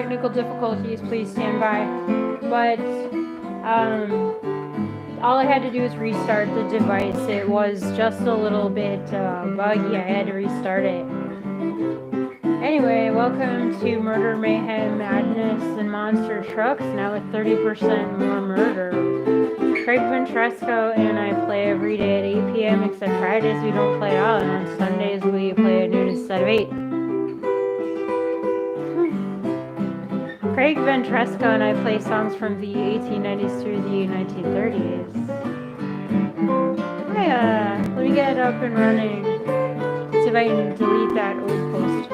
technical difficulties, please stand by. But all I had to do was restart the device. It was just a little bit buggy. I had to restart it. Anyway, welcome to Murder, Mayhem, Madness, and Monster Trucks, now with 30% more murder. Craig Ventresco and I play every day at 8 p.m. except Fridays we don't play at all, and on Sundays we play at noon instead of 8. Craig Ventresco and I play songs from the 1890s through the 1930s. Let me get it up and running. See if I can delete that old post.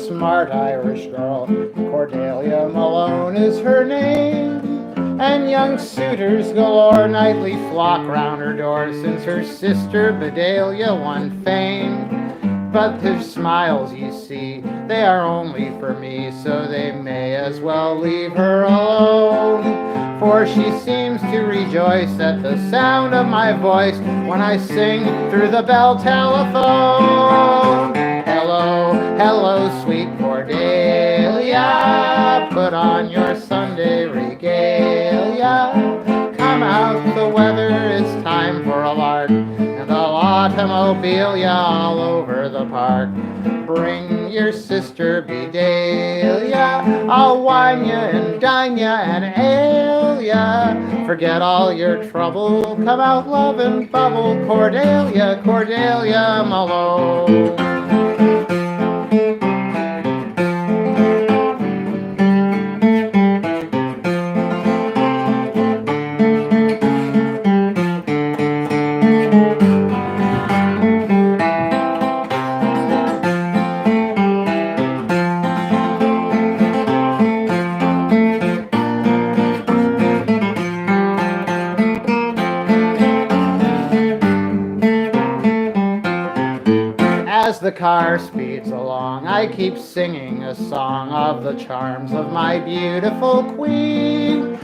Smart Irish girl, Cordelia Malone is her name, and young suitors galore nightly flock round her door since her sister Bedelia won fame. But their smiles, you see, they are only for me, so they may as well leave her alone. For she seems to rejoice at the sound of my voice when I sing through the bell telephone. Hello, hello, sweet Cordelia, put on your Sunday regalia. Come out, the weather is time for a lark, and I'll automobilia all over the park. Bring your sister Bedelia, I'll wine ya and dine ya and ale ya. Forget all your trouble, come out, love and bubble, Cordelia, Cordelia Malone. As As the car speeds along, I keep singing a song of the charms of my beautiful queen.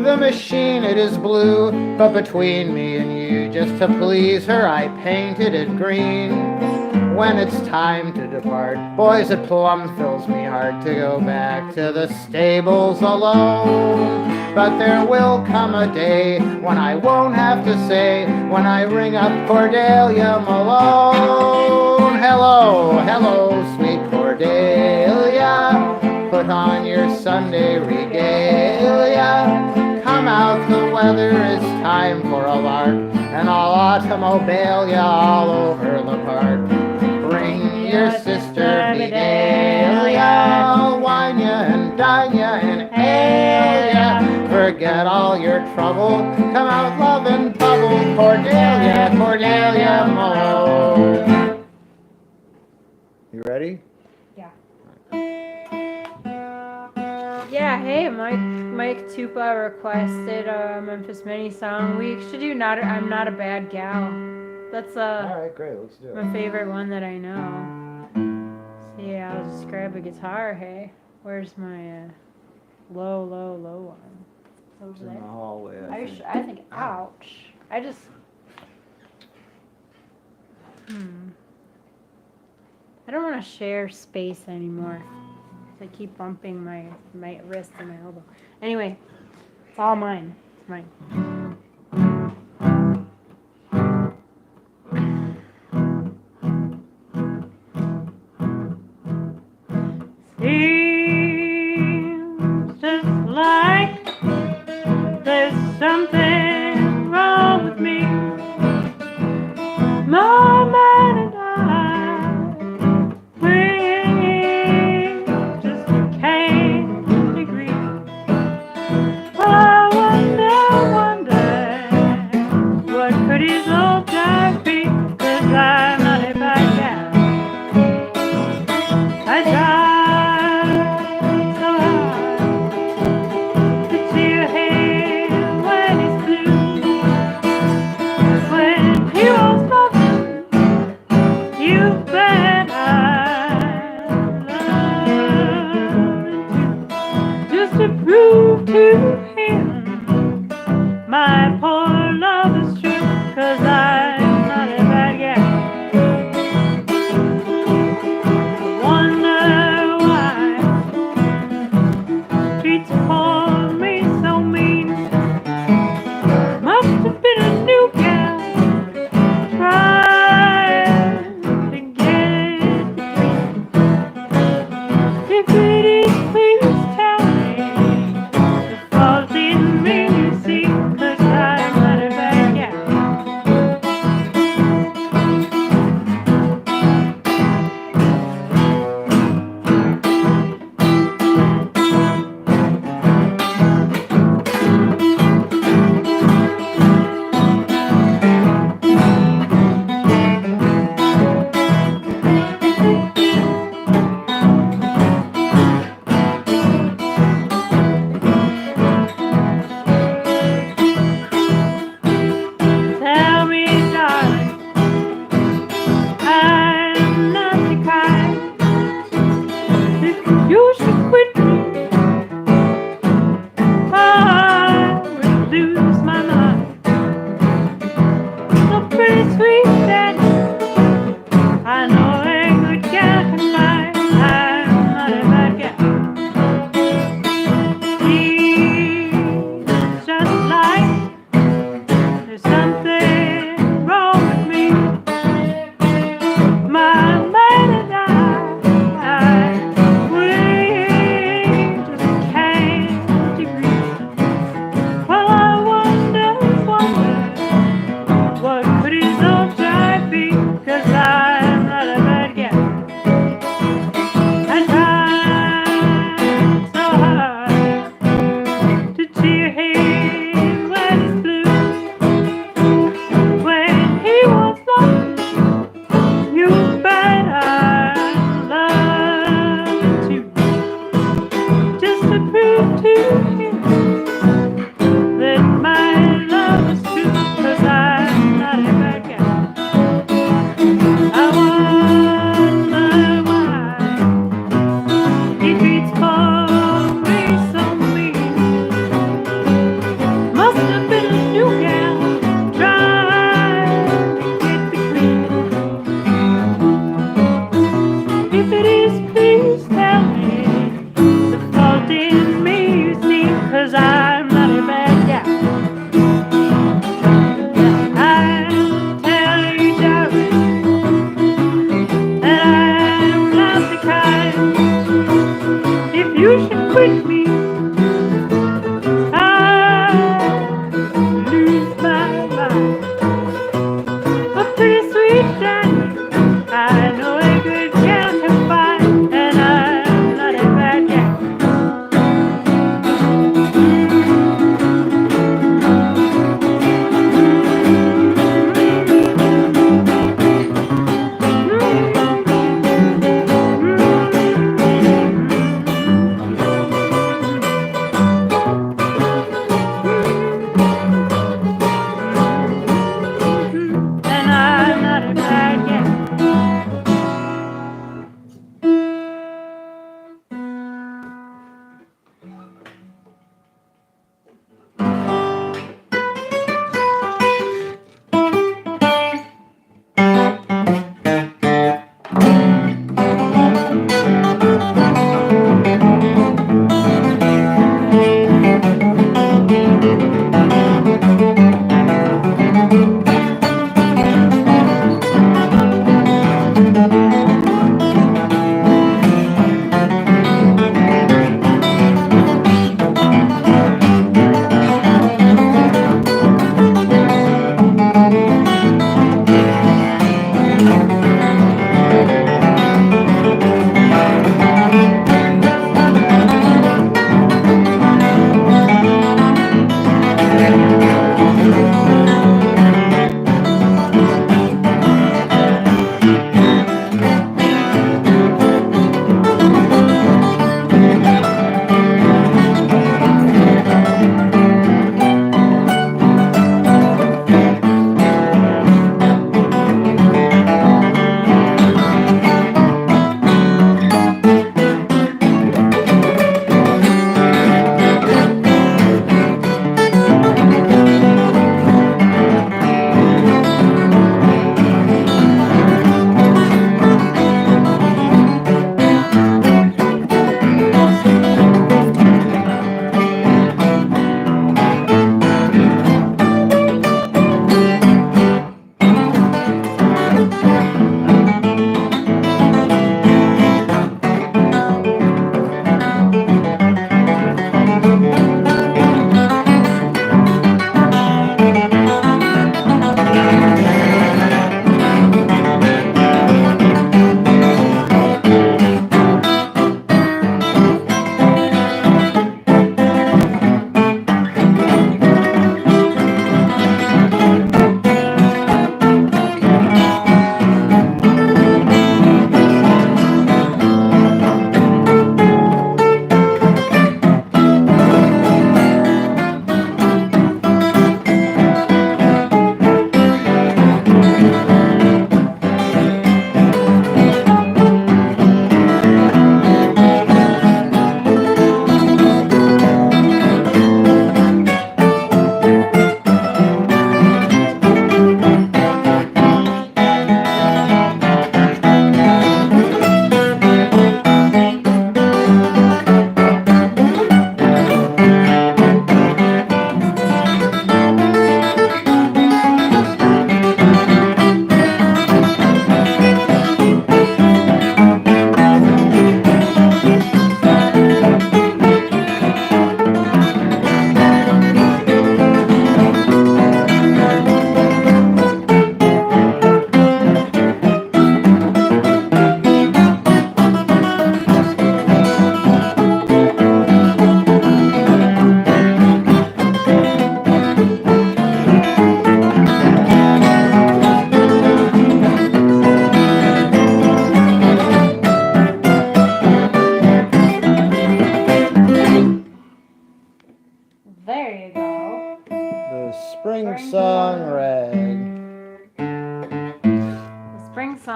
The machine, it is blue, but between me and you, just to please her, I painted it green. When it's time to depart, boys, it plumb fills me heart to go back to the stables alone. But there will come a day when I won't have to say, when I ring up Cordelia Malone. Hello, hello, sweet Cordelia, put on your Sunday regalia. Come out, the weather is time for a lark, and I'll automobile ya all over the park. Bring your sister Fidelia, wine ya and dine ya and ale ya. Forget all your trouble, come out love and bubble, Cordelia, Cordelia Malone. You ready? Yeah, hey, Mike Tupa requested a Memphis Mini song. We should do I'm Not a Bad Gal. That's Alright, great, let's do it. my favorite one that I know. So yeah, I'll just grab a guitar, hey. Where's my low one? Over It's in there. the hallway, I think, ouch. I just, I don't want to share space anymore. I keep bumping my wrist and my elbow. Anyway, it's all mine. It's mine. Seems just like there's something wrong with me. My man and I, just can't agree. I wonder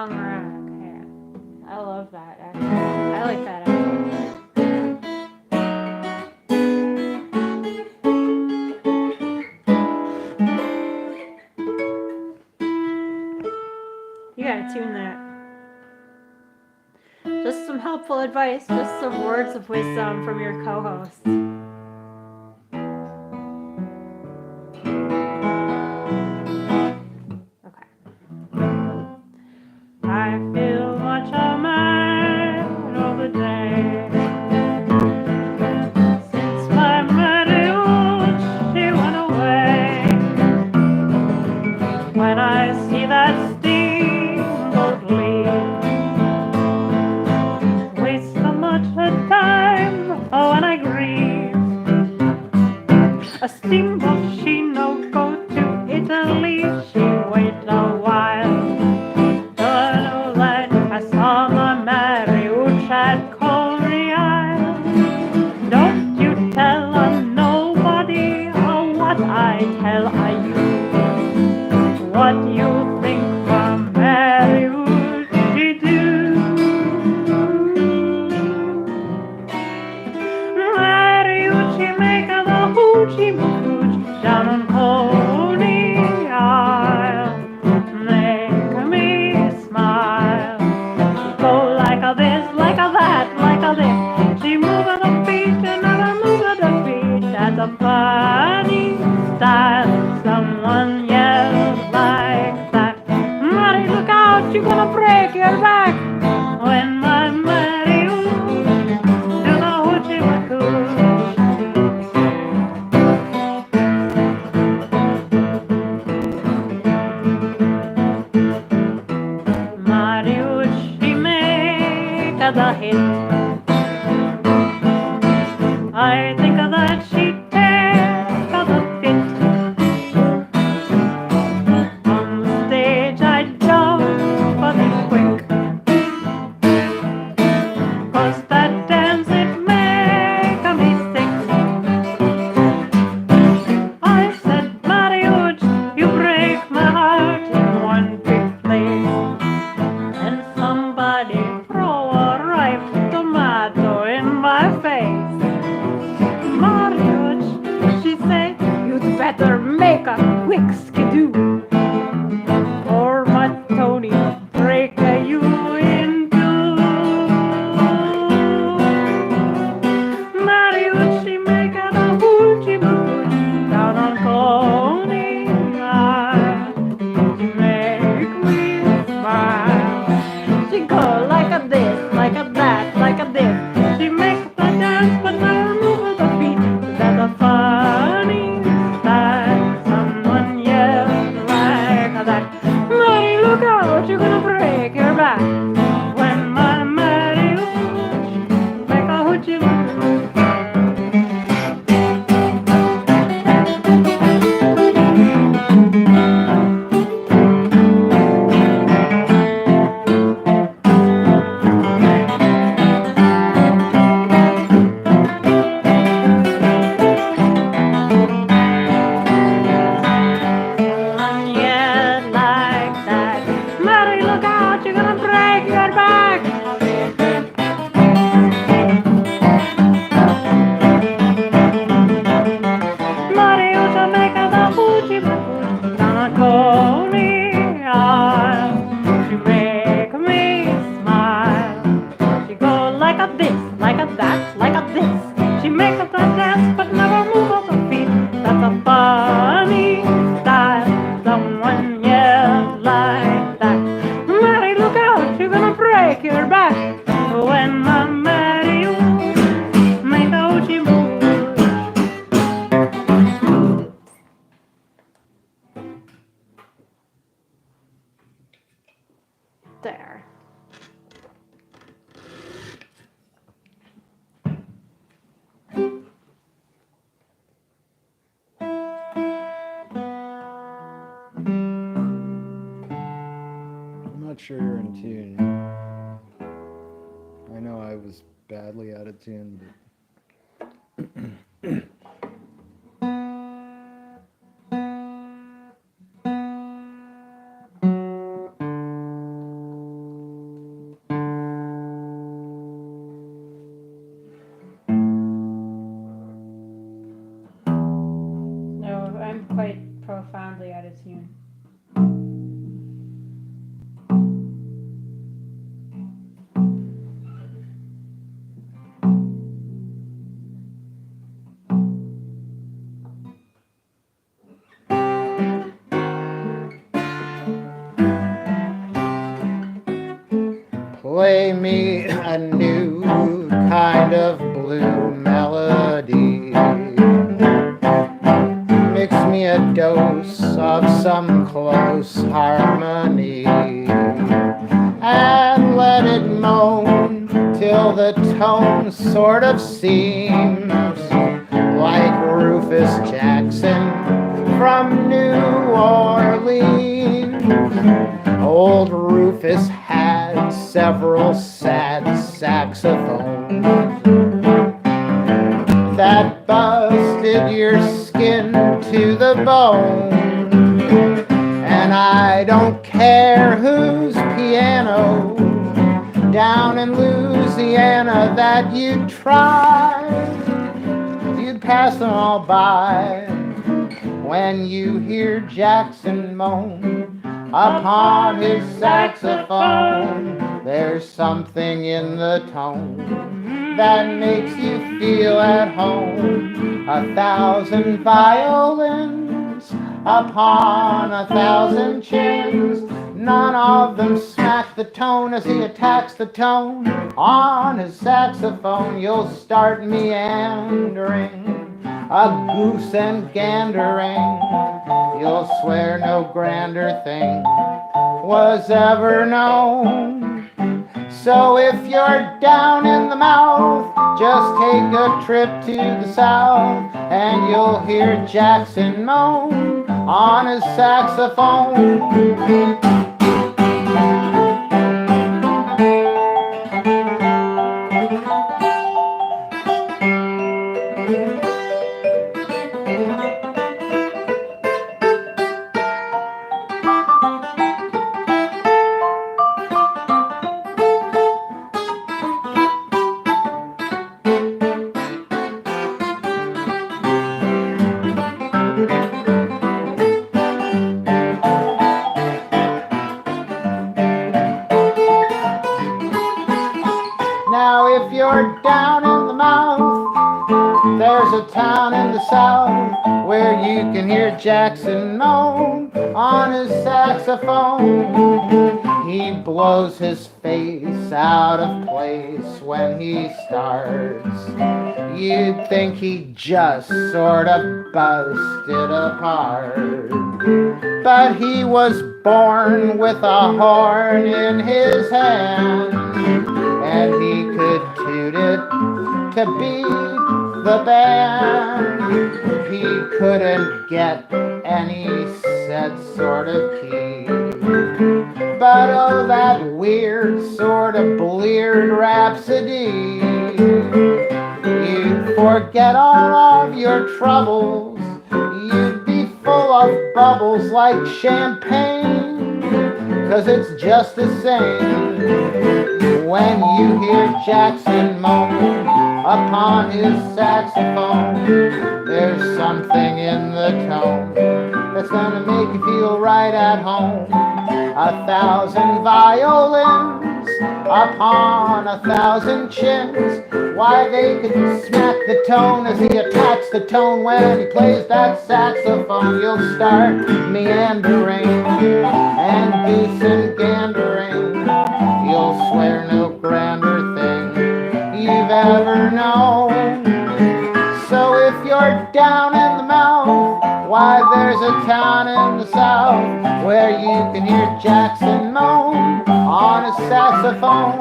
song rack. Yeah. I love that, actually. I like that, actually. You gotta tune that. Just some helpful advice, just some words of wisdom from your co-host. Okay. I feel much a man all the day. Since my marriage, she went away. When I see that steamboat leave, waste so much of time, oh, and I grieve. A steamboat, she no go to Italy, she wait a while. Don't let I saw my marriage at Coney Isle. Don't you tell nobody what I tell you. What you think my marriage she do? Marriage she make a hoochie mooch down on Coney Isle. Make me smile. Go like a this, like a that, like a this. She move at the feet and I move at the feet. That's a funny style. Someone yells like that. Mary, look out, you're gonna break your back. When my Mary do the hoochie cooch. Mariusz, she make the hit. I think that she take the fit. On stage I jump but it's quick. 'Cause that dance it make me sick. I said, Mariusz, you break my heart in one big place. And somebody throw a ripe tomato in my face. Mariusz, she said, you'd better make a quick skidoo, or my Tony break you in two. Mariusz, she make a hoochie mooch down on Coney Isle. She make me smile. She go like a this, like a that, like a this. She makes the dance but never move the feet. That's a funny style. Someone yells like that. Mary, look out, you're gonna break your back. When my Mary make a hoochie mooch. Yeah, like that. Mary, look out, you're gonna break your back. Mary, you should make a hoochie mooch down on Coney Isle. She make me smile. She go like a this, like a that, like a this. She make a dance but never move off her feet. That's a funny style. Someone yells like that. Mary, look out, you're gonna break your back. When I marry you, make a hoochie mooch. There. I'm not sure you're in tune. I know I was badly out of tune, but it soon. Play me a new kind of blue melody. Mix me a dose of some close harmony. And let it moan till the tone sort of seems like Rufus Jackson from New Orleans. Old Rufus had several sad saxophones that busted your skin to the bone. And I don't care whose piano down in Louisiana that you'd try, you'd pass them all by when you hear Jackson moan upon his saxophone. There's something in the tone that makes you feel at home. 1,000 violins upon 1,000 chins, none of them smack the tone as he attacks the tone on his saxophone. You'll start meandering, a goose and gandering. You'll swear no grander thing was ever known. So if you're down in the mouth, just take a trip to the south, and you'll hear Jackson moan on his saxophone. Now if you're down in the mouth, there's a town in the south where you can hear Jackson moan on his saxophone. He blows his face out of place when he starts. You'd think he just sort of busted apart. But he was born with a horn in his hand, and he could toot it to beat the band. He couldn't get any set sort of key, but oh, that weird sort of bleared rhapsody. You'd forget all of your troubles, you'd be full of bubbles like champagne, 'cause it's just the same when you hear Jackson moan upon his saxophone. There's something in the tone that's gonna make you feel right at home. 1,000 violins upon 1,000 chins, why they could smack the tone as he attacks the tone when he plays that saxophone. You'll start meandering and goose and gandering. You'll swear no grander thing you've ever known. So if you're down in the mouth, why there's a town in the south where you can hear Jackson moan on his saxophone.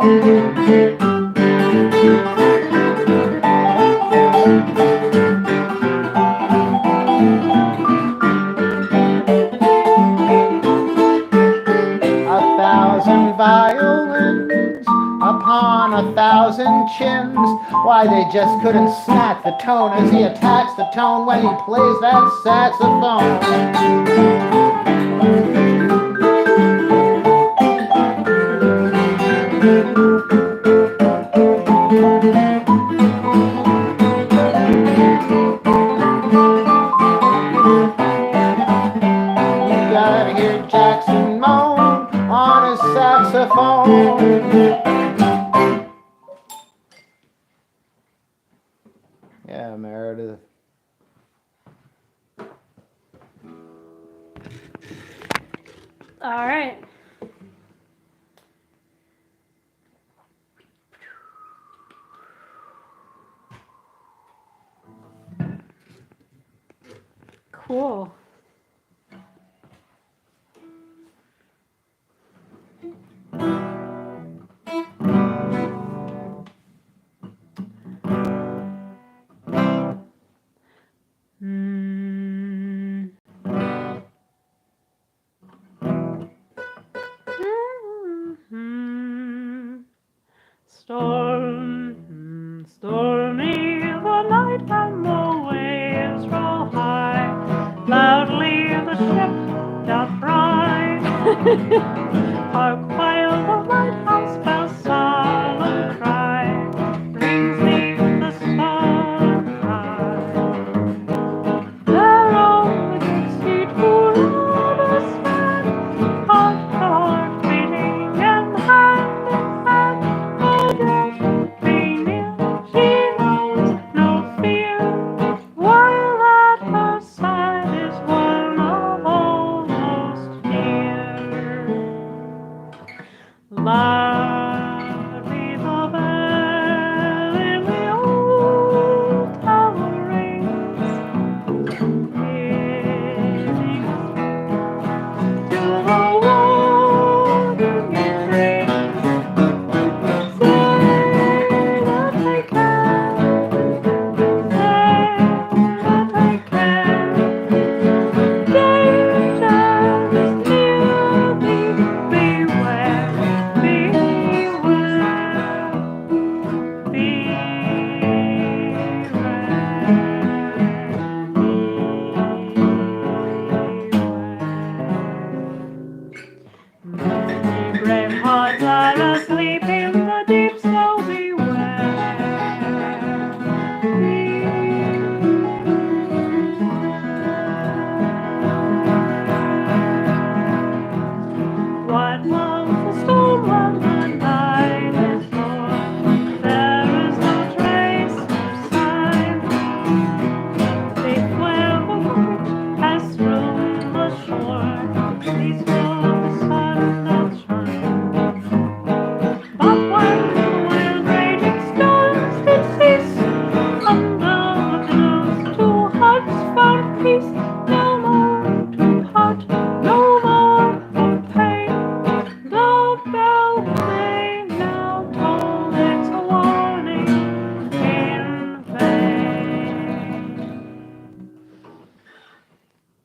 1,000 violins upon 1,000 chins, why they just couldn't smack the tone as he attacks the tone when he plays that saxophone. saxophone. Yeah, Meredith. All right. Cool. Stormy the night and the waves roll high. Loudly the ship doth ride. Hark while the lighthouse bell's solemn cry rings neath the sunrise. There on the Dixie to lovers stand, heart to heart beating and hand in hand. Oh, death be near, she knows no fear, while at her side is one of almost dear. Loud be the bell in the old tower rings, bidding us to the warning it brings. Say that they can, say that they can. Danger is near thee, beware, Many brave hearts are asleep in the deep, so beware. What loves the storm when the night is warm? There is no trace of sign. Safe where the boat has thrown the shore, these for the sun doth shine. But when the wild raging storms did cease, under the billows two hearts found peace. No more to part, no more of pain. The bell may now toll its warning in vain.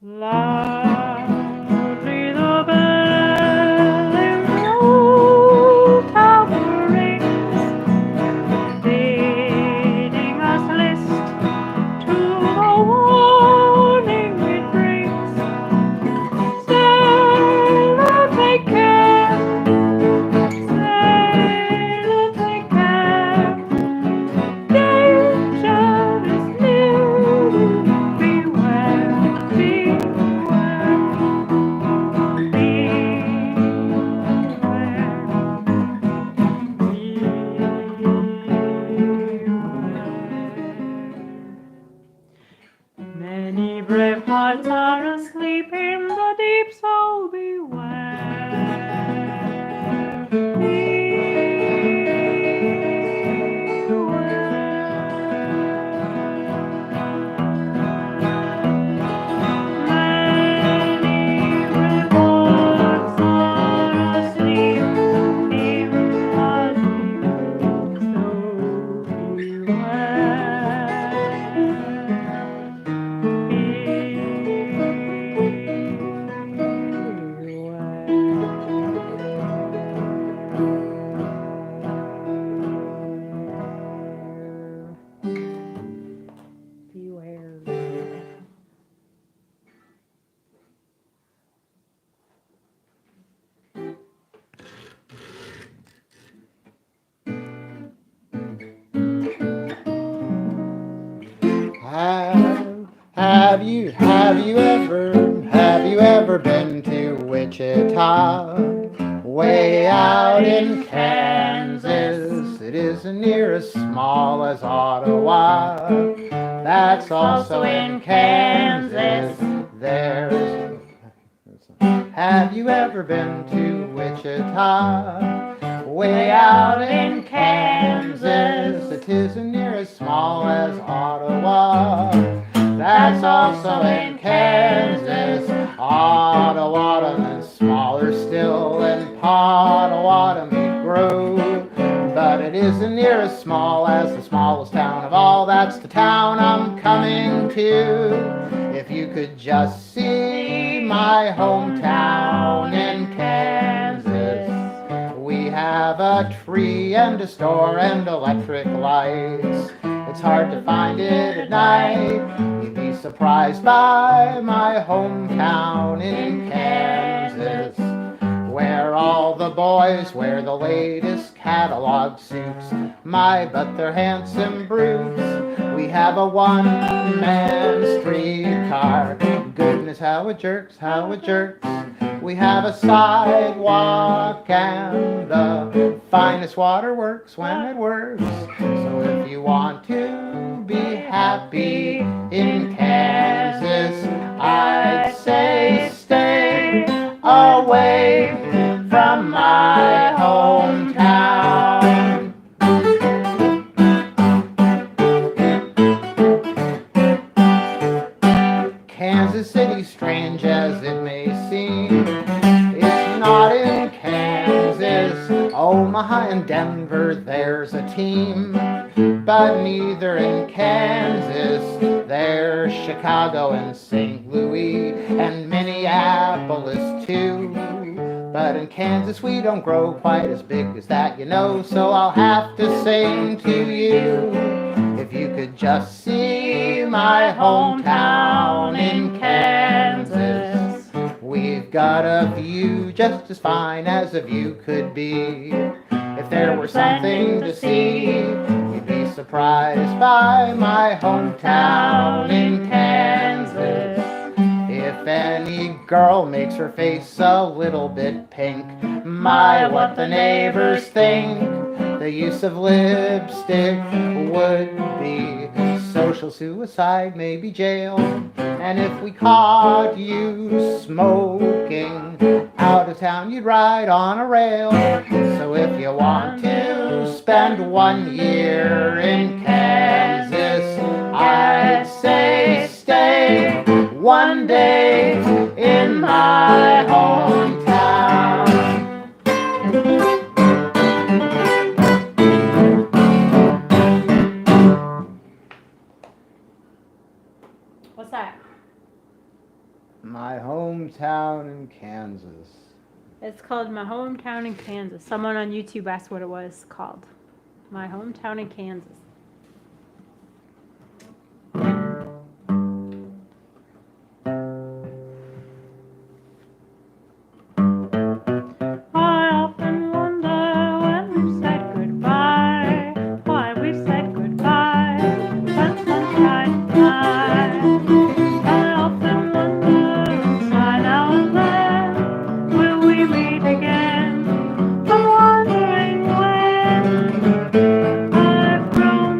Loudly the bell in the old tower rings, bidding us list to the warning it brings. Sailor, take care, sailor, take care. Danger is near you, beware, beware, beware. Many brave hearts are asleep in the deep, so beware. Many brave hearts are asleep in the deep, so beware. Have you ever been to Wichita? way out in Kansas. It isn't near as small as Ottawa. That's also in Kansas. There's. Have you ever been to Wichita? Way out in Kansas. It isn't near as small as Ottawa. That's also in Kansas. Ottawa is smaller still, and Potawatomi grew. But it isn't near as small as the smallest town of all. That's the town I'm coming to. If you could just see my hometown in Kansas. We have a tree and a store and electric lights. It's hard to find it at night. You'd be surprised by my hometown in Kansas, where all the boys wear the latest catalog suits. My, but they're handsome brutes. We have a one-man streetcar. Goodness, how it jerks, how it jerks. We have a sidewalk, and the finest water works when it works. So if you want to be happy in Kansas, I'd say stay away from my hometown. Kansas City, strange as it may seem, it's not in Kansas. Omaha and Denver, there's a team, but neither in Kansas. There's Chicago and St. Louis and Minneapolis too. But in Kansas we don't grow quite as big as that, you know. So I'll have to sing to you. If you could just see my hometown in Kansas. We've got a view just as fine as a view could be. If there were something to see, you'd be surprised by my hometown in Kansas. If any girl makes her face a little bit pink, my, what the neighbors think. The use of lipstick would be social suicide, maybe jail. And if we caught you smoking out of town, you'd ride on a rail. So if you want to spend 1 year in Kansas, I'd say stay one day in my hometown. What's that? My hometown in Kansas. It's called My Hometown in Kansas. Someone on YouTube asked what it was called. My Hometown in Kansas. I often wonder when we've said goodbye, why we've said goodbye when sunshine tonight. I often wonder inside now and then, will we meet again? I'm wondering when. I've grown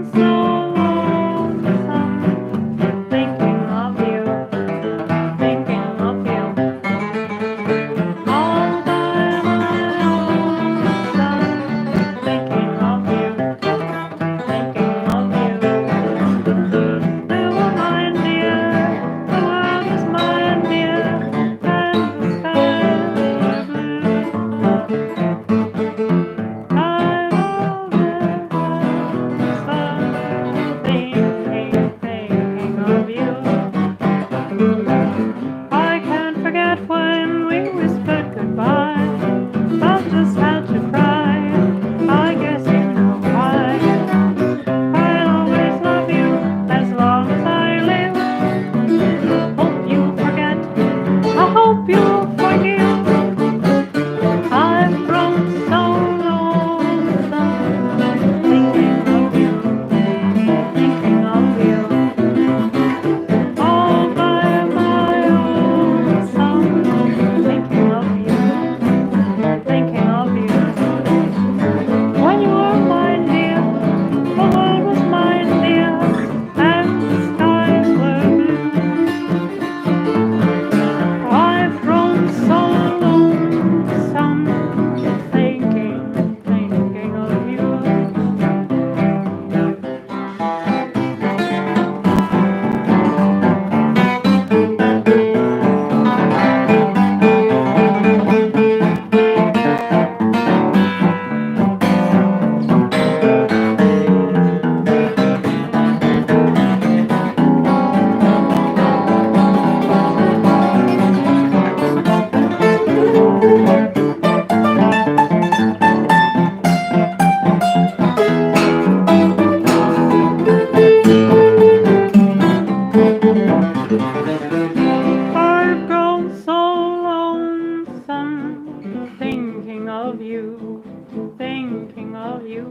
thinking of you.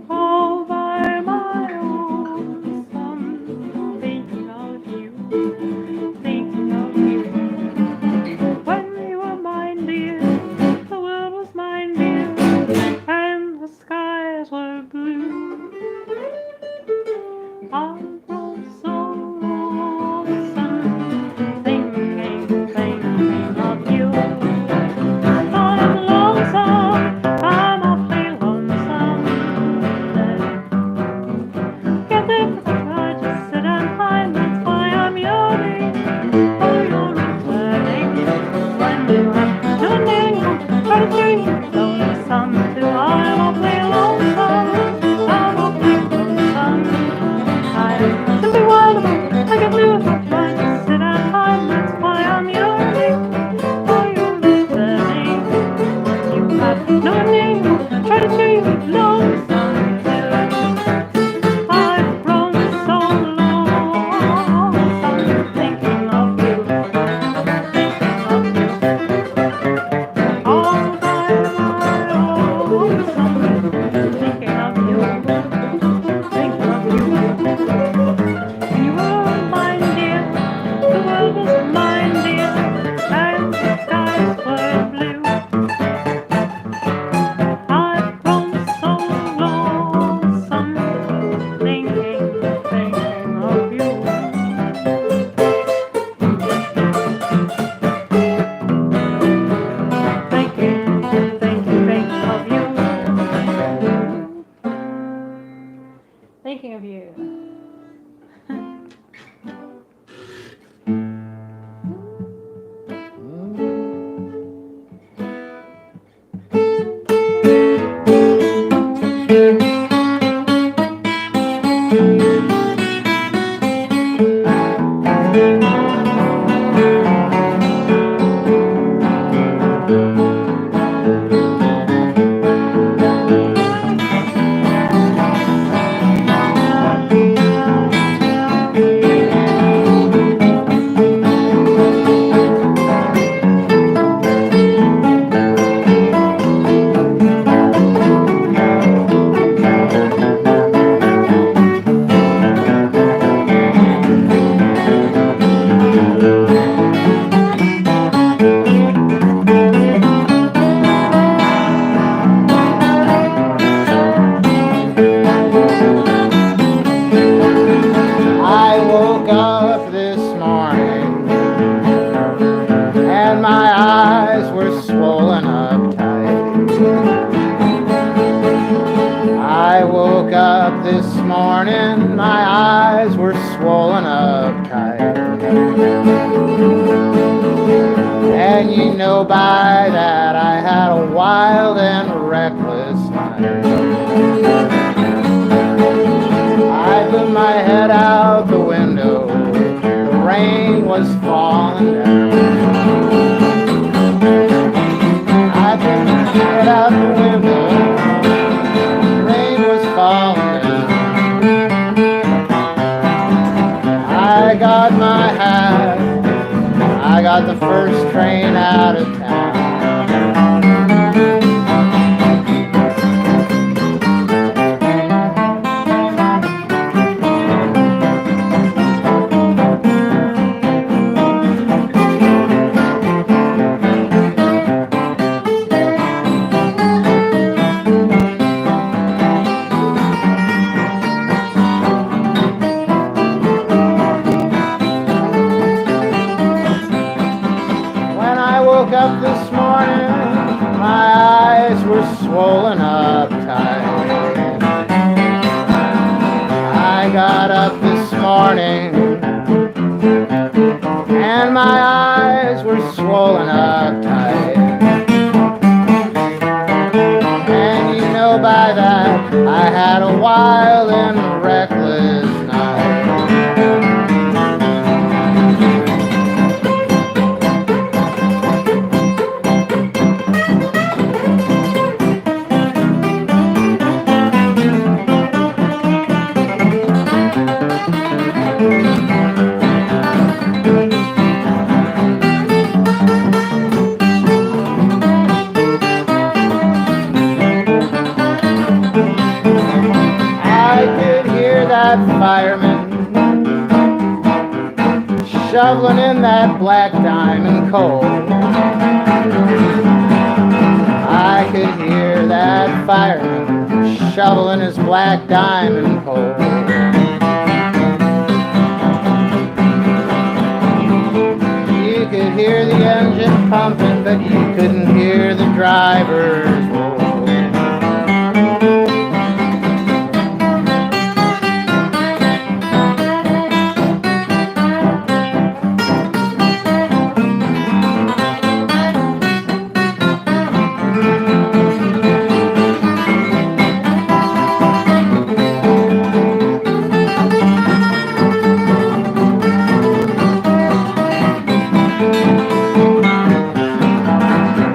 All by my lonesome, thinking of you, thinking of you. When you were mine, dear, the world was mine, dear, and the skies were blue. I've grown so lonesome, thinking of you. I'm lonesome, I'm awfully lonesome. Get there, I just sit and hide, that's why I'm yawning. Oh, you're returning. When you have no name, try to do you lonesome too. I'm awfully lonesome, I'm awfully lonesome. I'm simply wild about it, I can do it, I just sit and hide, that's why I'm yawning. Oh, you're returning. You have no name, try to do you lonesome too. I've grown so lonesome, thinking of you, thinking of you. All by my lonesome, thinking of you, thinking of you. And you were mine, dear, the world was mine, dear, and the skies were blue. I've grown so lonesome, thinking of you. Thinking of you. Thinking of you. I woke up this morning and my eyes were swollen up tight. I woke up this morning, my eyes were swollen up tight. And you know by that I had a wild and reckless night. I put my head out the window, the rain was falling down. I put my head out the window, the rain was falling down. I got my hat, I got the first train out of town. Woke up this morning, my eyes were swollen up tight. I got up this morning and my eyes were swollen up tight. And you know by that I had a wild and reckless night. that fireman shoveling in that black diamond coal. I could hear that fireman shoveling his black diamond coal. You could hear the engine pumping, but you couldn't hear the driver's roll.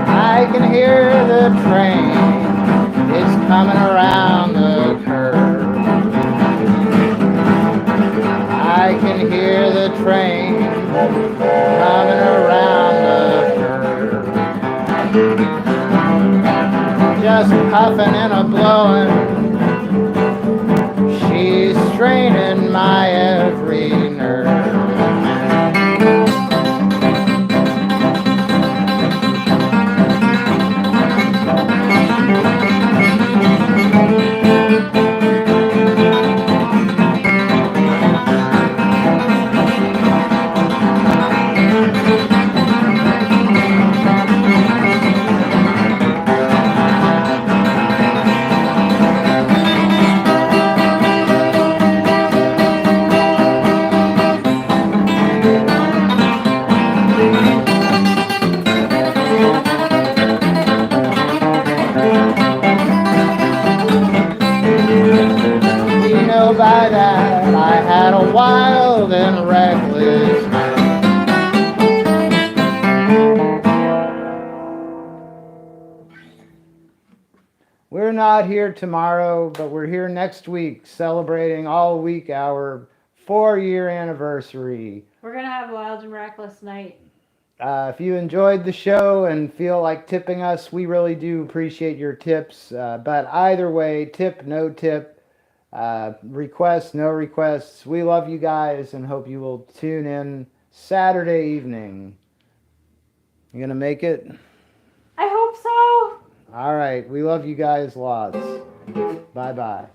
I can hear the train, it's coming around the curve. I can hear the train coming around the curve. Just puffing and a-blowing, she's straining my every nerve. You know by that I had a wild and reckless night. We're not here tomorrow, but we're here next week celebrating all week our 4-year anniversary. We're gonna have a wild and reckless night. If you enjoyed the show and feel like tipping us, we really do appreciate your tips. But either way, tip, no tip, requests, no requests, we love you guys and hope you will tune in Saturday evening. You gonna make it? I hope so. All right, we love you guys lots. Bye-bye.